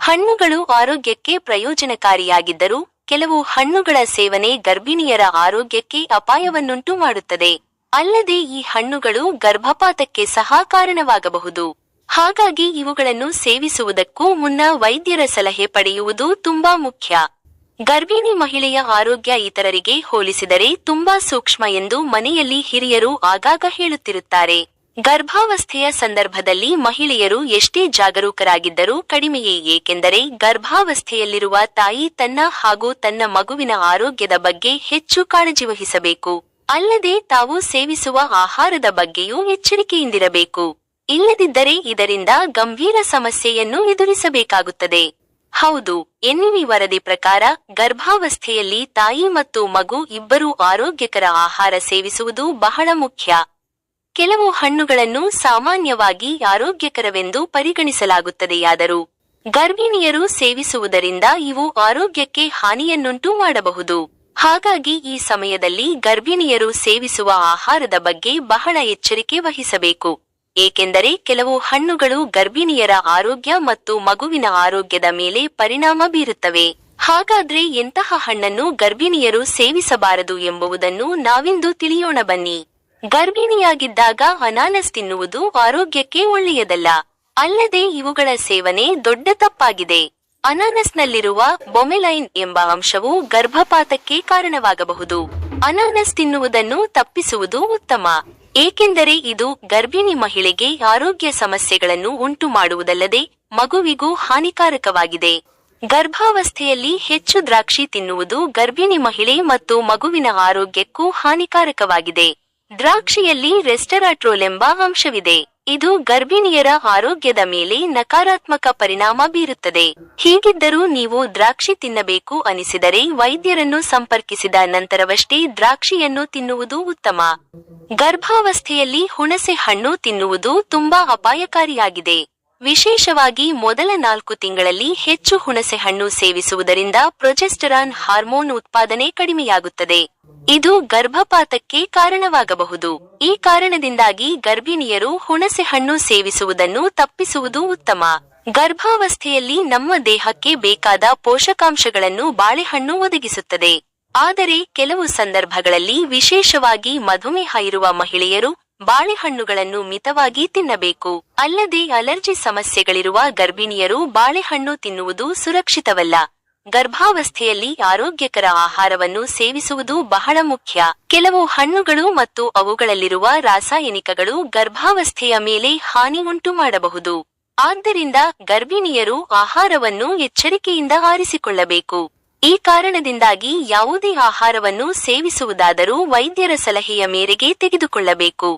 ಹಣ್ಣುಗಳು ಆರೋಗ್ಯಕ್ಕೆ ಪ್ರಯೋಜನಕಾರಿಯಾಗಿದ್ದರೂ ಕೆಲವು ಹಣ್ಣುಗಳ ಸೇವನೆ ಗರ್ಭಿಣಿಯರ ಆರೋಗ್ಯಕ್ಕೆ ಅಪಾಯವನ್ನುಂಟು ಮಾಡುತ್ತದೆ. ಅಲ್ಲದೆ ಈ ಹಣ್ಣುಗಳು ಗರ್ಭಪಾತಕ್ಕೆ ಸಹ ಕಾರಣವಾಗಬಹುದು. ಹಾಗಾಗಿ ಇವುಗಳನ್ನು ಸೇವಿಸುವುದಕ್ಕೂ ಮುನ್ನ ವೈದ್ಯರ ಸಲಹೆ ಪಡೆಯುವುದು ತುಂಬಾ ಮುಖ್ಯ. ಗರ್ಭಿಣಿ ಮಹಿಳೆಯ ಆರೋಗ್ಯ ಇತರರಿಗೆ ಹೋಲಿಸಿದರೆ ತುಂಬಾ ಸೂಕ್ಷ್ಮ ಎಂದು ಮನೆಯಲ್ಲಿ ಹಿರಿಯರು ಆಗಾಗ ಹೇಳುತ್ತಿರುತ್ತಾರೆ. ಗರ್ಭಾವಸ್ಥೆಯ ಸಂದರ್ಭದಲ್ಲಿ ಮಹಿಳೆಯರು ಎಷ್ಟೇ ಜಾಗರೂಕರಾಗಿದ್ದರೂ ಕಡಿಮೆಯೇ, ಏಕೆಂದರೆ ಗರ್ಭಾವಸ್ಥೆಯಲ್ಲಿರುವ ತಾಯಿ ತನ್ನ ಹಾಗೂ ತನ್ನ ಮಗುವಿನ ಆರೋಗ್ಯದ ಬಗ್ಗೆ ಹೆಚ್ಚು ಕಾಳಜಿ ವಹಿಸಬೇಕು. ಅಲ್ಲದೆ ತಾವು ಸೇವಿಸುವ ಆಹಾರದ ಬಗ್ಗೆಯೂ ಎಚ್ಚರಿಕೆಯಿಂದಿರಬೇಕು. ಇಲ್ಲದಿದ್ದರೆ ಇದರಿಂದ ಗಂಭೀರ ಸಮಸ್ಯೆಯನ್ನು ಎದುರಿಸಬೇಕಾಗುತ್ತದೆ. ಹೌದು, ಎನ್ನಿವಿ ವರದಿ ಪ್ರಕಾರ ಗರ್ಭಾವಸ್ಥೆಯಲ್ಲಿ ತಾಯಿ ಮತ್ತು ಮಗು ಇಬ್ಬರೂ ಆರೋಗ್ಯಕರ ಆಹಾರ ಸೇವಿಸುವುದು ಬಹಳ ಮುಖ್ಯ. ಕೆಲವು ಹಣ್ಣುಗಳನ್ನು ಸಾಮಾನ್ಯವಾಗಿ ಆರೋಗ್ಯಕರವೆಂದು ಪರಿಗಣಿಸಲಾಗುತ್ತದೆಯಾದರೂ ಗರ್ಭಿಣಿಯರು ಸೇವಿಸುವುದರಿಂದ ಇವು ಆರೋಗ್ಯಕ್ಕೆ ಹಾನಿಯನ್ನುಂಟು ಮಾಡಬಹುದು. ಹಾಗಾಗಿ ಈ ಸಮಯದಲ್ಲಿ ಗರ್ಭಿಣಿಯರು ಸೇವಿಸುವ ಆಹಾರದ ಬಗ್ಗೆ ಬಹಳ ಎಚ್ಚರಿಕೆ ವಹಿಸಬೇಕು. ಏಕೆಂದರೆ ಕೆಲವು ಹಣ್ಣುಗಳು ಗರ್ಭಿಣಿಯರ ಆರೋಗ್ಯ ಮತ್ತು ಮಗುವಿನ ಆರೋಗ್ಯದ ಮೇಲೆ ಪರಿಣಾಮ ಬೀರುತ್ತವೆ. ಹಾಗಾದ್ರೆ ಎಂತಹ ಹಣ್ಣನ್ನು ಗರ್ಭಿಣಿಯರು ಸೇವಿಸಬಾರದು ಎಂಬುದನ್ನು ನಾವಿಂದು ತಿಳಿಯೋಣ ಬನ್ನಿ. ಗರ್ಭಿಣಿಯಾಗಿದ್ದಾಗ ಅನಾನಸ್ ತಿನ್ನುವುದು ಆರೋಗ್ಯಕ್ಕೆ ಒಳ್ಳೆಯದಲ್ಲ. ಅಲ್ಲದೆ ಇವುಗಳ ಸೇವನೆ ದೊಡ್ಡ ತಪ್ಪಾಗಿದೆ. ಅನಾನಸ್ನಲ್ಲಿರುವ ಬೊಮೆಲೈನ್ ಎಂಬ ಅಂಶವು ಗರ್ಭಪಾತಕ್ಕೆ ಕಾರಣವಾಗಬಹುದು. ಅನಾನಸ್ ತಿನ್ನುವುದನ್ನು ತಪ್ಪಿಸುವುದು ಉತ್ತಮ. ಏಕೆಂದರೆ ಇದು ಗರ್ಭಿಣಿ ಮಹಿಳೆಗೆ ಆರೋಗ್ಯ ಸಮಸ್ಯೆಗಳನ್ನು ಉಂಟು ಮಾಡುವುದಲ್ಲದೆ ಮಗುವಿಗೂ ಹಾನಿಕಾರಕವಾಗಿದೆ. ಗರ್ಭಾವಸ್ಥೆಯಲ್ಲಿ ಹೆಚ್ಚು ದ್ರಾಕ್ಷಿ ತಿನ್ನುವುದು ಗರ್ಭಿಣಿ ಮಹಿಳೆ ಮತ್ತು ಮಗುವಿನ ಆರೋಗ್ಯಕ್ಕೂ ಹಾನಿಕಾರಕವಾಗಿದೆ. ದ್ರಾಕ್ಷಿಯಲ್ಲಿ ರೆಸ್ಟರಾಟ್ರೋಲ್ ಎಂಬ ಅಂಶವಿದೆ. ಇದು ಗರ್ಭಿಣಿಯರ ಆರೋಗ್ಯದ ಮೇಲೆ ನಕಾರಾತ್ಮಕ ಪರಿಣಾಮ ಬೀರುತ್ತದೆ. ಹೀಗಿದ್ದರೂ ನೀವು ದ್ರಾಕ್ಷಿ ತಿನ್ನಬೇಕು ಅನಿಸಿದರೆ ವೈದ್ಯರನ್ನು ಸಂಪರ್ಕಿಸಿದ ನಂತರವಷ್ಟೇ ದ್ರಾಕ್ಷಿಯನ್ನು ತಿನ್ನುವುದು ಉತ್ತಮ. ಗರ್ಭಾವಸ್ಥೆಯಲ್ಲಿ ಹುಣಸೆ ಹಣ್ಣು ತಿನ್ನುವುದು ತುಂಬಾ ಅಪಾಯಕಾರಿಯಾಗಿದೆ. ವಿಶೇಷವಾಗಿ ಮೊದಲ 4 ತಿಂಗಳಲ್ಲಿ ಹೆಚ್ಚು ಹುಣಸೆ ಹಣ್ಣು ಸೇವಿಸುವುದರಿಂದ ಪ್ರೊಜೆಸ್ಟರಾನ್ ಹಾರ್ಮೋನ್ ಉತ್ಪಾದನೆ ಕಡಿಮೆಯಾಗುತ್ತದೆ. ಇದು ಗರ್ಭಪಾತಕ್ಕೆ ಕಾರಣವಾಗಬಹುದು. ಈ ಕಾರಣದಿಂದಾಗಿ ಗರ್ಭಿಣಿಯರು ಹುಣಸೆ ಹಣ್ಣು ಸೇವಿಸುವುದನ್ನು ತಪ್ಪಿಸುವುದು ಉತ್ತಮ. ಗರ್ಭಾವಸ್ಥೆಯಲ್ಲಿ ನಮ್ಮ ದೇಹಕ್ಕೆ ಬೇಕಾದ ಪೋಷಕಾಂಶಗಳನ್ನು ಬಾಳೆಹಣ್ಣು ಒದಗಿಸುತ್ತದೆ. ಆದರೆ ಕೆಲವು ಸಂದರ್ಭಗಳಲ್ಲಿ, ವಿಶೇಷವಾಗಿ ಮಧುಮೇಹ ಇರುವ ಮಹಿಳೆಯರು ಬಾಳೆಹಣ್ಣುಗಳನ್ನು ಮಿತವಾಗಿ ತಿನ್ನಬೇಕು. ಅಲ್ಲದೆ ಅಲರ್ಜಿ ಸಮಸ್ಯೆಗಳಿರುವ ಗರ್ಭಿಣಿಯರು ಬಾಳೆಹಣ್ಣು ತಿನ್ನುವುದು ಸುರಕ್ಷಿತವಲ್ಲ. ಗರ್ಭಾವಸ್ಥೆಯಲ್ಲಿ ಆರೋಗ್ಯಕರ ಆಹಾರವನ್ನು ಸೇವಿಸುವುದು ಬಹಳ ಮುಖ್ಯ. ಕೆಲವು ಹಣ್ಣುಗಳು ಮತ್ತು ಅವುಗಳಲ್ಲಿರುವ ರಾಸಾಯನಿಕಗಳು ಗರ್ಭಾವಸ್ಥೆಯ ಮೇಲೆ ಹಾನಿ ಉಂಟು ಮಾಡಬಹುದು. ಆದ್ದರಿಂದ ಗರ್ಭಿಣಿಯರು ಆಹಾರವನ್ನು ಎಚ್ಚರಿಕೆಯಿಂದ ಆರಿಸಿಕೊಳ್ಳಬೇಕು. ಈ ಕಾರಣದಿಂದಾಗಿ ಯಾವುದೇ ಆಹಾರವನ್ನು ಸೇವಿಸುವುದಾದರೂ ವೈದ್ಯರ ಸಲಹೆಯ ಮೇರೆಗೆ ತೆಗೆದುಕೊಳ್ಳಬೇಕು.